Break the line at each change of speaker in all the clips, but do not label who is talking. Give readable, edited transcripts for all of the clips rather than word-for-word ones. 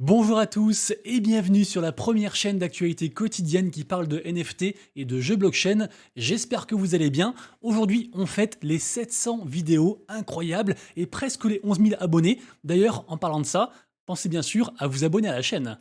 Bonjour à tous et bienvenue sur la première chaîne d'actualité quotidienne qui parle de NFT et de jeux blockchain. J'espère que vous allez bien. Aujourd'hui, on fête les 700 vidéos incroyables et presque les 11 000 abonnés. D'ailleurs, en parlant de ça, pensez bien sûr à vous abonner à la chaîne.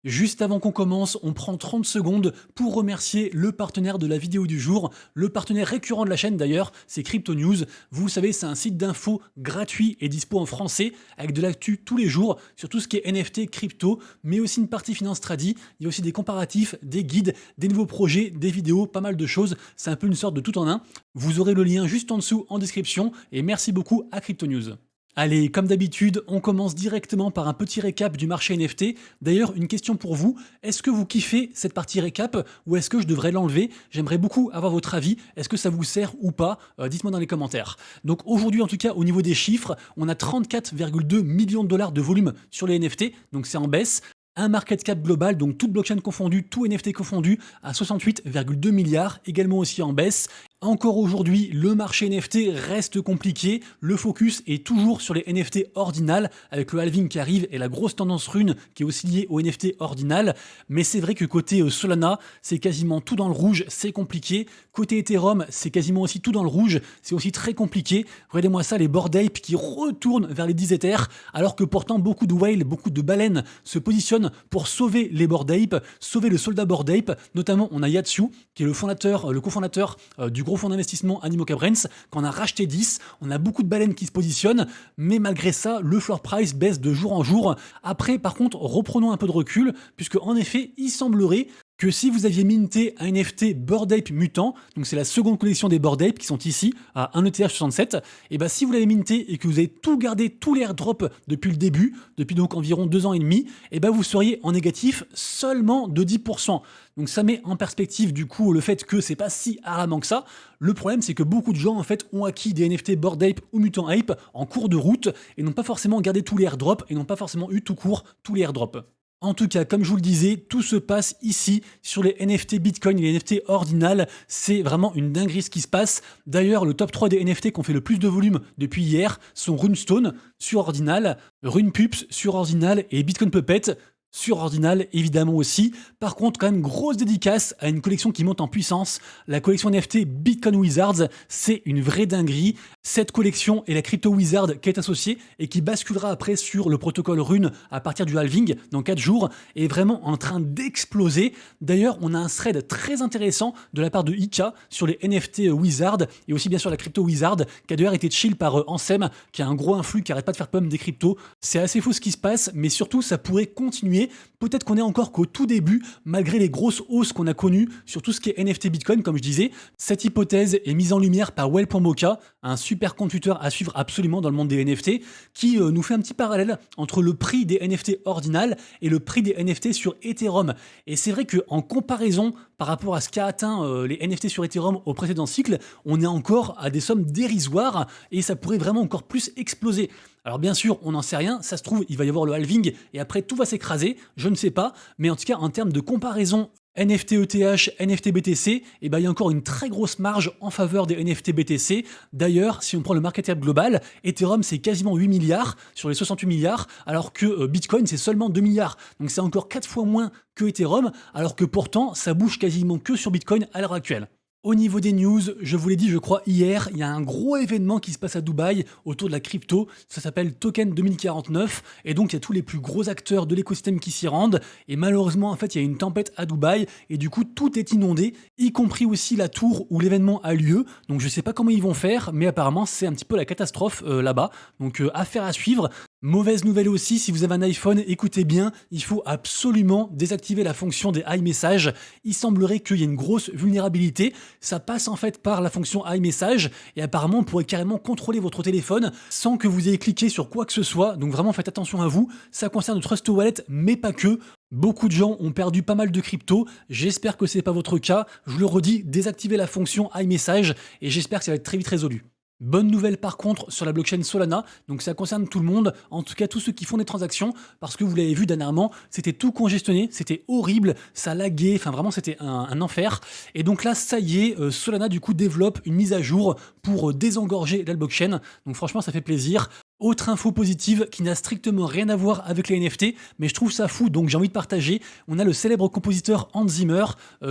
Juste avant qu'on commence, on prend 30 secondes pour remercier le partenaire de la vidéo du jour, le partenaire récurrent de la chaîne d'ailleurs, c'est Crypto News. Vous le savez, c'est un site d'infos gratuit et dispo en français, avec de l'actu tous les jours sur tout ce qui est NFT, crypto, mais aussi une partie finance tradi. Il y a aussi des comparatifs, des guides, des nouveaux projets, des vidéos, pas mal de choses. C'est un peu une sorte de tout en un. Vous aurez le lien juste en dessous en description et merci beaucoup à Crypto News. Allez, comme d'habitude, on commence directement par un petit récap du marché NFT. D'ailleurs, une question pour vous, est-ce que vous kiffez cette partie récap ou est-ce que je devrais l'enlever? J'aimerais beaucoup avoir votre avis, est-ce que ça vous sert ou pas? Dites-moi dans les commentaires. Donc aujourd'hui, en tout cas, au niveau des chiffres, on a 34,2 millions de dollars de volume sur les NFT, donc c'est en baisse. Un market cap global, donc toute blockchain confondue, tout NFT confondu, à 68,2 milliards, également aussi en baisse. Encore aujourd'hui, le marché NFT reste compliqué. Le focus est toujours sur les NFT ordinals, avec le halving qui arrive et la grosse tendance rune qui est aussi liée aux NFT ordinals. Mais c'est vrai que côté Solana, c'est quasiment tout dans le rouge, c'est compliqué. Côté Ethereum, c'est quasiment aussi tout dans le rouge, c'est aussi très compliqué. Regardez-moi ça, les Bored Ape qui retournent vers les 10 Ethers, alors que pourtant beaucoup de whales, beaucoup de baleines se positionnent pour sauver les Bored Ape, sauver le soldat Bored Ape. Notamment, on a Yatsu, qui est le fondateur, le cofondateur du gros fonds d'investissement Animoca Brands, qu'on a racheté 10, on a beaucoup de baleines qui se positionnent, mais malgré ça, le floor price baisse de jour en jour. Après, par contre, reprenons un peu de recul, puisque en effet, il semblerait que si vous aviez minté un NFT Bored Ape Mutant, donc c'est la seconde collection des Bored Ape qui sont ici à 1 ETH 67, et bien si vous l'avez minté et que vous avez tout gardé, tous les airdrops depuis le début, depuis donc environ 2 ans et demi, et ben vous seriez en négatif seulement de 10%. Donc ça met en perspective du coup le fait que c'est pas si alarmant que ça. Le problème c'est que beaucoup de gens en fait ont acquis des NFT Bored Ape ou Mutant Ape en cours de route et n'ont pas forcément gardé tous les airdrops et n'ont pas forcément eu tout court tous les airdrops. En tout cas, comme je vous le disais, tout se passe ici sur les NFT Bitcoin et les NFT ordinals. C'est vraiment une dinguerie ce qui se passe. D'ailleurs, le top 3 des NFT qui ont fait le plus de volume depuis hier sont Runestone sur Ordinal, Runepups sur Ordinal et Bitcoin Puppet sur Ordinal évidemment aussi. Par contre, quand même grosse dédicace à une collection qui monte en puissance. La collection NFT Bitcoin Wizards, c'est une vraie dinguerie. Cette collection est la Crypto Wizard qui est associée et qui basculera après sur le protocole Rune à partir du halving dans 4 jours, est vraiment en train d'exploser. D'ailleurs, on a un thread très intéressant de la part de Ika sur les NFT Wizard et aussi bien sûr la Crypto Wizard qui a d'ailleurs été chill par Ansem qui a un gros influx qui arrête pas de faire pomme des cryptos. C'est assez fou ce qui se passe, mais surtout ça pourrait continuer. Peut-être qu'on est encore qu'au tout début, malgré les grosses hausses qu'on a connues sur tout ce qui est NFT Bitcoin, comme je disais. Cette hypothèse est mise en lumière par Well.mocha, un super compte Twitter à suivre absolument dans le monde des NFT, qui nous fait un petit parallèle entre le prix des NFT ordinal et le prix des NFT sur Ethereum. Et c'est vrai qu'en comparaison par rapport à ce qu'a atteint les NFT sur Ethereum au précédent cycle, on est encore à des sommes dérisoires et ça pourrait vraiment encore plus exploser. Alors bien sûr, on n'en sait rien, ça se trouve, il va y avoir le halving et après tout va s'écraser, je ne sais pas, mais en tout cas en termes de comparaison NFT ETH, NFT BTC, il y a encore une très grosse marge en faveur des NFT BTC. D'ailleurs, si on prend le market cap global, Ethereum c'est quasiment 8 milliards sur les 68 milliards, alors que Bitcoin c'est seulement 2 milliards. Donc c'est encore 4 fois moins que Ethereum, alors que pourtant ça bouge quasiment que sur Bitcoin à l'heure actuelle. Au niveau des news, je vous l'ai dit je crois hier, il y a un gros événement qui se passe à Dubaï autour de la crypto, ça s'appelle Token 2049 et donc il y a tous les plus gros acteurs de l'écosystème qui s'y rendent et malheureusement en fait il y a une tempête à Dubaï et du coup tout est inondé, y compris aussi la tour où l'événement a lieu, donc je sais pas comment ils vont faire mais apparemment c'est un petit peu la catastrophe là-bas, donc affaire à suivre. Mauvaise nouvelle aussi, si vous avez un iPhone, écoutez bien, il faut absolument désactiver la fonction des iMessage. Il semblerait qu'il y ait une grosse vulnérabilité. Ça passe en fait par la fonction iMessage et apparemment on pourrait carrément contrôler votre téléphone sans que vous ayez cliqué sur quoi que ce soit. Donc vraiment faites attention à vous. Ça concerne Trust Wallet, mais pas que. Beaucoup de gens ont perdu pas mal de crypto. J'espère que c'est pas votre cas. Je le redis, désactivez la fonction iMessage et j'espère que ça va être très vite résolu. Bonne nouvelle par contre sur la blockchain Solana, donc ça concerne tout le monde, en tout cas tous ceux qui font des transactions, parce que vous l'avez vu dernièrement, c'était tout congestionné, c'était horrible, ça laguait, enfin vraiment c'était un enfer. Et donc là, ça y est, Solana du coup développe une mise à jour pour désengorger la blockchain, donc franchement ça fait plaisir. Autre info positive qui n'a strictement rien à voir avec les NFT, mais je trouve ça fou, donc j'ai envie de partager. On a le célèbre compositeur Hans Zimmer,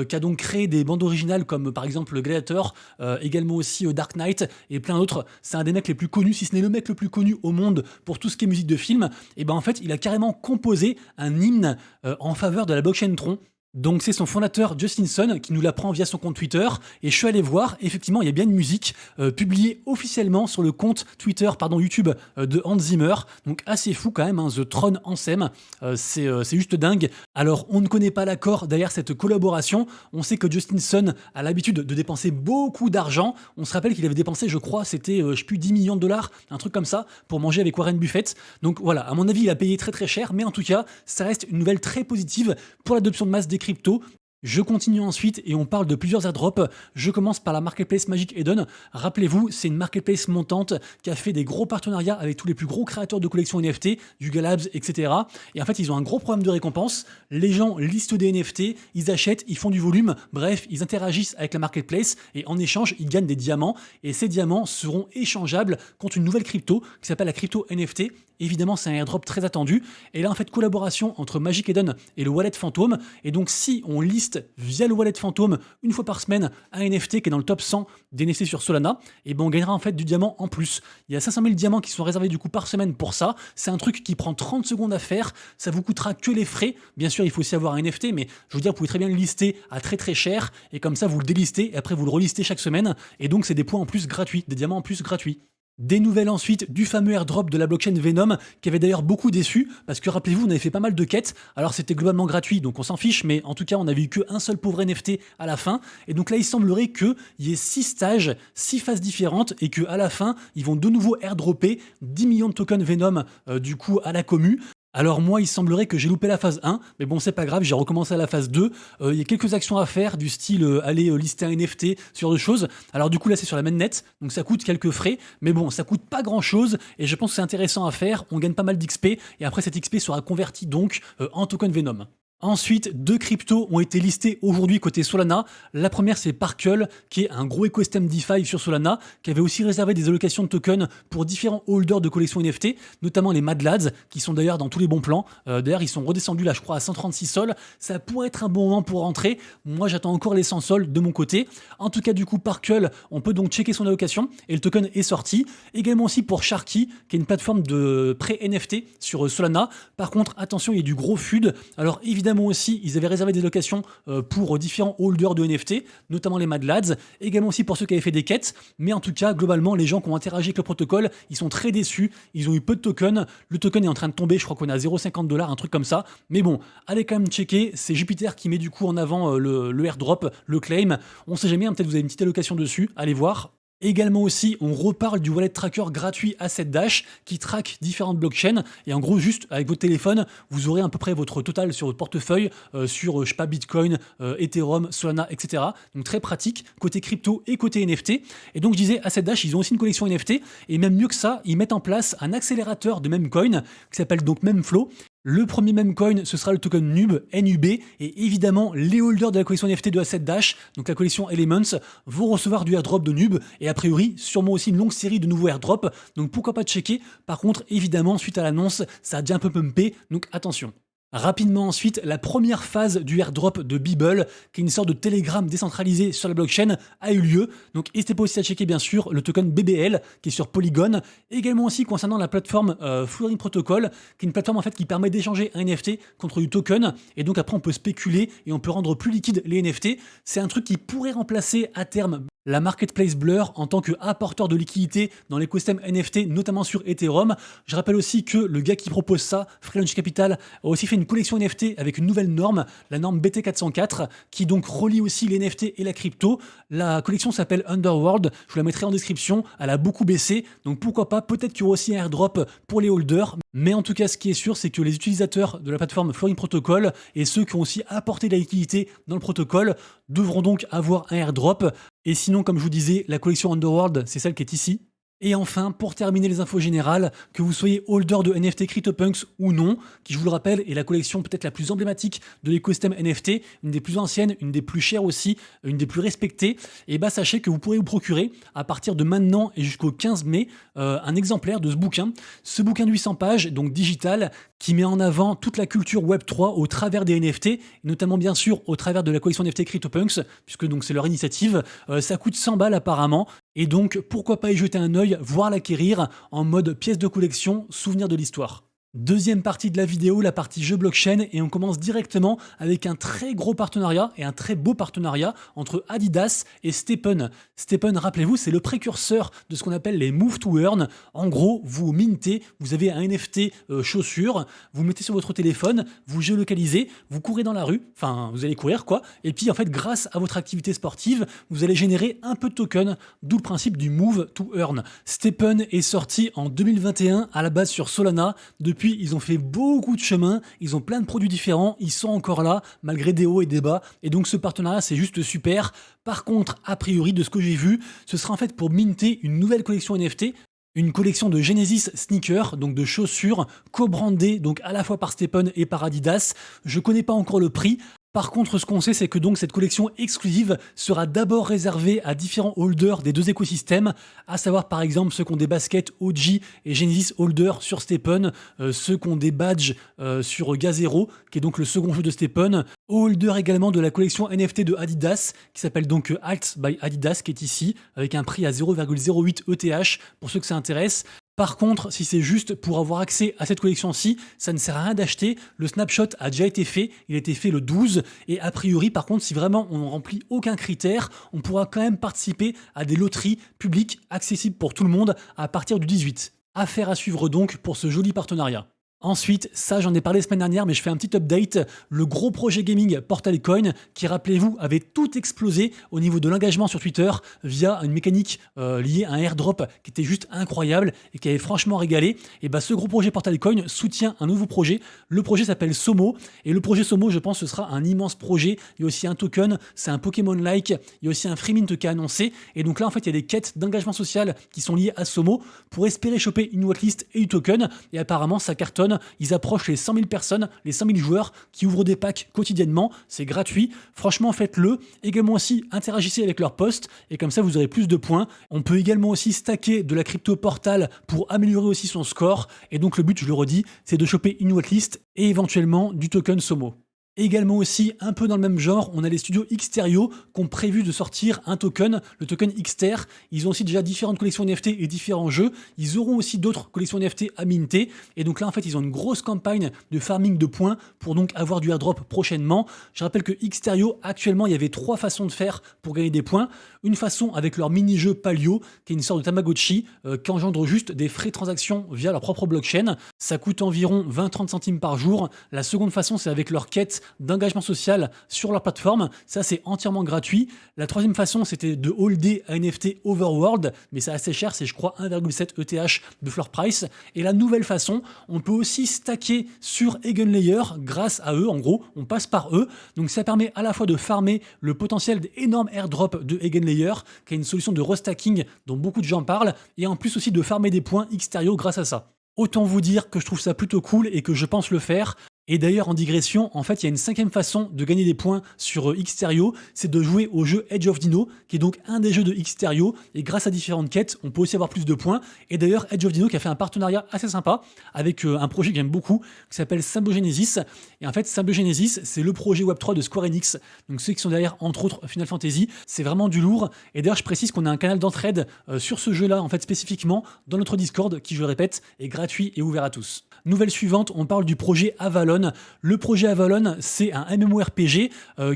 qui a donc créé des bandes originales comme par exemple Gladiator, également aussi Dark Knight et plein d'autres. C'est un des mecs les plus connus, si ce n'est le mec le plus connu au monde pour tout ce qui est musique de film. Et ben en fait, il a carrément composé un hymne en faveur de la blockchain Tron. Donc c'est son fondateur Justin Sun qui nous l'apprend via son compte Twitter et je suis allé voir, effectivement il y a bien une musique publiée officiellement sur le compte Twitter, pardon YouTube de Hans Zimmer, donc assez fou quand même, hein, The Tron Anthem, c'est juste dingue. Alors on ne connaît pas l'accord derrière cette collaboration, on sait que Justin Sun a l'habitude de dépenser beaucoup d'argent, on se rappelle qu'il avait dépensé je crois c'était je sais plus 10 millions de dollars, un truc comme ça, pour manger avec Warren Buffett, donc voilà, à mon avis il a payé très très cher, mais en tout cas ça reste une nouvelle très positive pour l'adoption de masse des cryptos. Je continue ensuite et on parle de plusieurs airdrops. Je commence par la marketplace Magic Eden. Rappelez-vous, c'est une marketplace montante qui a fait des gros partenariats avec tous les plus gros créateurs de collections NFT, Yuga Labs, etc. Et en fait, ils ont un gros programme de récompense. Les gens listent des NFT, ils achètent, ils font du volume. Bref, ils interagissent avec la marketplace et en échange, ils gagnent des diamants. Et ces diamants seront échangeables contre une nouvelle crypto qui s'appelle la crypto NFT. Évidemment, c'est un airdrop très attendu. Et là, en fait, collaboration entre Magic Eden et le Wallet Fantôme. Et donc, si on liste via le Wallet Fantôme une fois par semaine un NFT qui est dans le top 100 des NFT sur Solana, et ben on gagnera en fait du diamant en plus. Il y a 500 000 diamants qui sont réservés du coup par semaine pour ça. C'est un truc qui prend 30 secondes à faire. Ça vous coûtera que les frais. Bien sûr, il faut aussi avoir un NFT, mais je veux dire, vous pouvez très bien le lister à très très cher. Et comme ça, vous le délistez et après vous le relistez chaque semaine. Et donc, c'est des points en plus gratuits, des diamants en plus gratuits. Des nouvelles ensuite du fameux airdrop de la blockchain Venom, qui avait d'ailleurs beaucoup déçu, parce que rappelez-vous, on avait fait pas mal de quêtes, alors c'était globalement gratuit, donc on s'en fiche, mais en tout cas, on avait eu qu'un seul pauvre NFT à la fin, et donc là, il semblerait qu'il y ait 6 stages, 6 phases différentes, et qu'à la fin, ils vont de nouveau airdropper 10 millions de tokens Venom, du coup, à la commu. Alors moi, il semblerait que j'ai loupé la phase 1, mais bon, c'est pas grave, j'ai recommencé à la phase 2. Il y a quelques actions à faire, du style aller lister un NFT, ce genre de choses. Alors du coup, là, c'est sur la mainnet, donc ça coûte quelques frais, mais bon, ça coûte pas grand-chose, et je pense que c'est intéressant à faire. On gagne pas mal d'XP, et après, cet XP sera converti donc en token Venom. Ensuite, 2 cryptos ont été listés aujourd'hui côté Solana. La première, c'est Parkle, qui est un gros écosystème DeFi sur Solana, qui avait aussi réservé des allocations de tokens pour différents holders de collections NFT, notamment les Mad Lads, qui sont d'ailleurs dans tous les bons plans. D'ailleurs, ils sont redescendus là, je crois, à 136 sols. Ça pourrait être un bon moment pour rentrer. Moi, j'attends encore les 100 sols de mon côté. En tout cas, du coup, Parkle, on peut donc checker son allocation et le token est sorti. Également aussi pour Sharky, qui est une plateforme de pré-NFT sur Solana. Par contre, attention, il y a du gros FUD. Alors, évidemment, aussi, ils avaient réservé des locations pour différents holders de NFT, notamment les Mad Lads, également aussi pour ceux qui avaient fait des quêtes, mais en tout cas, globalement, les gens qui ont interagi avec le protocole, ils sont très déçus, ils ont eu peu de tokens, le token est en train de tomber, je crois qu'on est à 0,50 $, un truc comme ça, mais bon, allez quand même checker, c'est Jupiter qui met du coup en avant le airdrop, le claim, on sait jamais, hein, peut-être vous avez une petite allocation dessus, allez voir. Également aussi, on reparle du wallet tracker gratuit Asset Dash qui traque différentes blockchains et en gros juste avec votre téléphone, vous aurez à peu près votre total sur votre portefeuille sur je sais pas Bitcoin, Ethereum, Solana, etc. Donc très pratique côté crypto et côté NFT. Et donc je disais Asset Dash, ils ont aussi une collection NFT et même mieux que ça, ils mettent en place un accélérateur de Memcoin qui s'appelle donc Memflow. Le premier Memcoin, ce sera le token NUB, NUB, et évidemment, les holders de la collection NFT de Asset Dash, donc la collection Elements, vont recevoir du airdrop de NUB, et a priori, sûrement aussi une longue série de nouveaux airdrops, donc pourquoi pas checker. Par contre, évidemment, suite à l'annonce, ça a déjà un peu pumpé, donc attention. Rapidement ensuite, la première phase du airdrop de Beeple, qui est une sorte de Telegram décentralisé sur la blockchain, a eu lieu. Donc n'hésitez pas aussi à checker bien sûr le token BBL qui est sur Polygon. Également aussi concernant la plateforme Flooring Protocol, qui est une plateforme en fait qui permet d'échanger un NFT contre du token. Et donc après on peut spéculer et on peut rendre plus liquide les NFT. C'est un truc qui pourrait remplacer à terme la marketplace Blur en tant qu'apporteur de liquidité dans l'écosystème NFT, notamment sur Ethereum. Je rappelle aussi que le gars qui propose ça, Freelaunch Capital, a aussi fait une collection NFT avec une nouvelle norme, la norme BT404, qui donc relie aussi les NFT et la crypto. La collection s'appelle Underworld, je vous la mettrai en description, elle a beaucoup baissé, donc pourquoi pas, peut-être qu'il y aura aussi un airdrop pour les holders, mais en tout cas ce qui est sûr, c'est que les utilisateurs de la plateforme Flooring Protocol et ceux qui ont aussi apporté de la liquidité dans le protocole devront donc avoir un airdrop. Et sinon, comme je vous disais, la collection Underworld, c'est celle qui est ici. Et enfin, pour terminer les infos générales, que vous soyez holder de NFT CryptoPunks ou non, qui je vous le rappelle est la collection peut-être la plus emblématique de l'écosystème NFT, une des plus anciennes, une des plus chères aussi, une des plus respectées, et bah sachez que vous pourrez vous procurer à partir de maintenant et jusqu'au 15 mai un exemplaire de ce bouquin. Ce bouquin de 800 pages, donc digital, qui met en avant toute la culture Web3 au travers des NFT, notamment bien sûr au travers de la collection NFT CryptoPunks, puisque donc c'est leur initiative. Ça coûte 100 balles apparemment, et donc pourquoi pas y jeter un œil, voire l'acquérir en mode pièce de collection, souvenir de l'histoire. Deuxième partie de la vidéo, la partie jeu blockchain, et on commence directement avec un très gros partenariat et un très beau partenariat entre Adidas et STEPN. STEPN, rappelez-vous, c'est le précurseur de ce qu'on appelle les Move to Earn. En gros, vous mintez, vous avez un NFT chaussure, vous mettez sur votre téléphone, vous géolocalisez, vous courez dans la rue, enfin vous allez courir quoi, et puis en fait grâce à votre activité sportive, vous allez générer un peu de tokens, d'où le principe du Move to Earn. STEPN est sorti en 2021 à la base sur Solana. Depuis, ils ont fait beaucoup de chemin, ils ont plein de produits différents, ils sont encore là, malgré des hauts et des bas, et donc ce partenariat, c'est juste super. Par contre, a priori, de ce que j'ai vu, ce sera en fait pour minter une nouvelle collection NFT, une collection de Genesis sneakers, donc de chaussures, co-brandées donc à la fois par STEPN et par Adidas. Je connais pas encore le prix. Par contre, ce qu'on sait, c'est que donc cette collection exclusive sera d'abord réservée à différents holders des deux écosystèmes, à savoir par exemple ceux qui ont des baskets OG et Genesis Holder sur STEPN, ceux qui ont des badges sur Gazero, qui est donc le second jeu de STEPN, holder également de la collection NFT de Adidas, qui s'appelle donc Alt by Adidas, qui est ici, avec un prix à 0,08 ETH, pour ceux que ça intéresse. Par contre, si c'est juste pour avoir accès à cette collection-ci, ça ne sert à rien d'acheter. Le snapshot a déjà été fait, il a été fait le 12, et a priori, par contre, si vraiment on ne remplit aucun critère, on pourra quand même participer à des loteries publiques accessibles pour tout le monde à partir du 18. Affaire à suivre donc pour ce joli partenariat. Ensuite, ça j'en ai parlé la semaine dernière, mais je fais un petit update. Le gros projet gaming Portal Coin, qui rappelez-vous avait tout explosé au niveau de l'engagement sur Twitter via une mécanique liée à un airdrop qui était juste incroyable et qui avait franchement régalé. Et bah ce gros projet Portal Coin soutient un nouveau projet. Le projet s'appelle Somo, et le projet Somo, je pense, ce sera un immense projet. Il y a aussi un token, c'est un Pokémon-like. Il y a aussi un free mint qui est annoncé. Et donc là, en fait, il y a des quêtes d'engagement social qui sont liées à Somo pour espérer choper une whitelist et du token. Et apparemment, ça cartonne. Ils approchent les 100 000 personnes, les 100 000 joueurs qui ouvrent des packs quotidiennement. C'est gratuit. Franchement, faites-le. Également aussi, interagissez avec leurs posts et comme ça, vous aurez plus de points. On peut également aussi stacker de la crypto Portal pour améliorer aussi son score. Et donc, le but, je le redis, c'est de choper une whitelist et éventuellement du token Somo. Également aussi, un peu dans le même genre, on a les studios Xterio qui ont prévu de sortir un token, le token Xter. Ils ont aussi déjà différentes collections NFT et différents jeux. Ils auront aussi d'autres collections NFT à minter. Et donc là, en fait, ils ont une grosse campagne de farming de points pour donc avoir du airdrop prochainement. Je rappelle que Xterio, actuellement, il y avait 3 façons de faire pour gagner des points. Une façon avec leur mini-jeu Palio, qui est une sorte de Tamagotchi, qui engendre juste des frais de transaction via leur propre blockchain. Ça coûte environ 20-30 centimes par jour. La seconde façon, c'est avec leur quête d'engagement social sur leur plateforme. Ça, c'est entièrement gratuit. La troisième façon, c'était de holder un NFT Overworld, mais c'est assez cher, c'est je crois 1,7 ETH de floor price. Et la nouvelle façon, on peut aussi stacker sur Eigenlayer grâce à eux. En gros, on passe par eux. Donc ça permet à la fois de farmer le potentiel d'énormes airdrops de Eigenlayer, qui est une solution de restacking dont beaucoup de gens parlent, et en plus aussi de farmer des points Xterio grâce à ça. Autant vous dire que je trouve ça plutôt cool et que je pense le faire. Et d'ailleurs, en digression, en fait, il y a une 5e façon de gagner des points sur Xterio, c'est de jouer au jeu Edge of Dino, qui est donc un des jeux de Xterio, et grâce à différentes quêtes, on peut aussi avoir plus de points. Et d'ailleurs, Edge of Dino qui a fait un partenariat assez sympa avec un projet que j'aime beaucoup, qui s'appelle Symbiogenesis. Et en fait, Symbiogenesis, c'est le projet Web3 de Square Enix, donc ceux qui sont derrière, entre autres, Final Fantasy. C'est vraiment du lourd. Et d'ailleurs, je précise qu'on a un canal d'entraide sur ce jeu-là, en fait, spécifiquement, dans notre Discord, qui, je le répète, est gratuit et ouvert à tous. Nouvelle suivante, on parle du projet Avalon. Le projet Avalon, c'est un MMORPG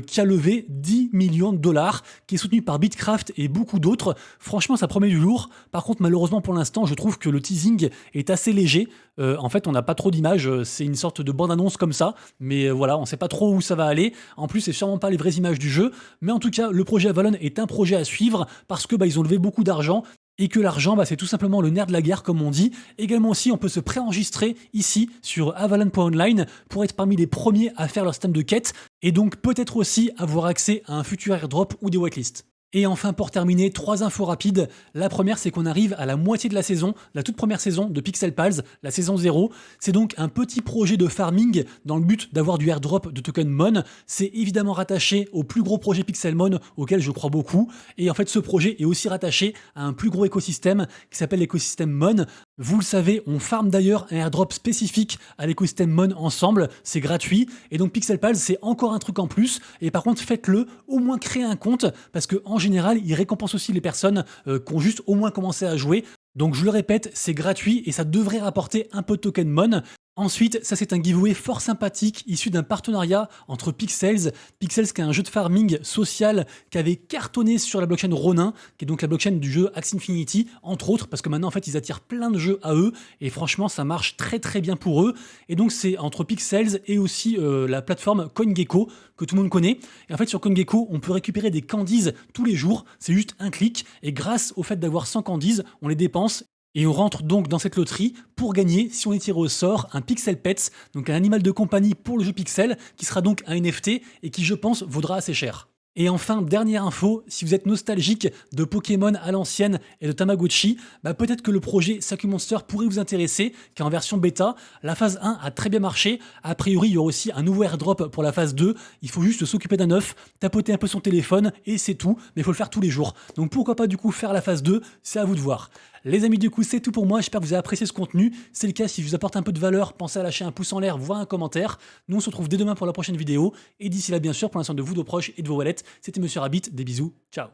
qui a levé 10 millions de dollars, qui est soutenu par Bitcraft et beaucoup d'autres. Franchement, ça promet du lourd. Par contre, malheureusement, pour l'instant, je trouve que le teasing est assez léger. En fait, on n'a pas trop d'images. C'est une sorte de bande-annonce comme ça. Mais voilà, on ne sait pas trop où ça va aller. En plus, c'est sûrement pas les vraies images du jeu. Mais en tout cas, le projet Avalon est un projet à suivre parce que ils ont levé beaucoup d'argent. Et que l'argent, c'est tout simplement le nerf de la guerre, comme on dit. Également aussi, on peut se préenregistrer ici sur avalon.online pour être parmi les premiers à faire leur système de quête et donc peut-être aussi avoir accès à un futur airdrop ou des whitelists. Et enfin, pour terminer, 3 infos rapides. La première, c'est qu'on arrive à la moitié de la saison, la toute première saison de Pixel Pals, la saison 0. C'est donc un petit projet de farming dans le but d'avoir du airdrop de token Mon. C'est évidemment rattaché au plus gros projet Pixelmon auquel je crois beaucoup. Et en fait, ce projet est aussi rattaché à un plus gros écosystème qui s'appelle l'écosystème Mon. Vous le savez, on farm d'ailleurs un airdrop spécifique à l'écosystème Mon ensemble, c'est gratuit, et donc Pixel Pals c'est encore un truc en plus, et par contre faites-le, au moins créez un compte, parce qu'en général il récompense aussi les personnes qui ont juste au moins commencé à jouer, donc je le répète, c'est gratuit et ça devrait rapporter un peu de token Mon. Ensuite, ça c'est un giveaway fort sympathique issu d'un partenariat entre Pixels qui est un jeu de farming social qui avait cartonné sur la blockchain Ronin, qui est donc la blockchain du jeu Axie Infinity, entre autres, parce que maintenant en fait ils attirent plein de jeux à eux, et franchement ça marche très très bien pour eux, et donc c'est entre Pixels et aussi la plateforme CoinGecko, que tout le monde connaît, et en fait sur CoinGecko on peut récupérer des candies tous les jours, c'est juste un clic, et grâce au fait d'avoir 100 candies, on les dépense, et on rentre donc dans cette loterie pour gagner, si on est tiré au sort, un Pixel Pets, donc un animal de compagnie pour le jeu Pixel, qui sera donc un NFT et qui, je pense, vaudra assez cher. Et enfin, dernière info, si vous êtes nostalgique de Pokémon à l'ancienne et de Tamagotchi, peut-être que le projet Saku Monster pourrait vous intéresser, car en version bêta, la phase 1 a très bien marché. A priori, il y aura aussi un nouveau airdrop pour la phase 2. Il faut juste s'occuper d'un œuf, tapoter un peu son téléphone, et c'est tout, mais il faut le faire tous les jours. Donc pourquoi pas du coup faire la phase 2, c'est à vous de voir. Les amis, du coup, c'est tout pour moi. J'espère que vous avez apprécié ce contenu. Si c'est le cas, si je vous apporte un peu de valeur, pensez à lâcher un pouce en l'air, voire un commentaire. Nous, on se retrouve dès demain pour la prochaine vidéo. Et d'ici là, bien sûr, pour l'instant de vous, de vos proches et de vos wallets, c'était Monsieur Rabbit. Des bisous. Ciao.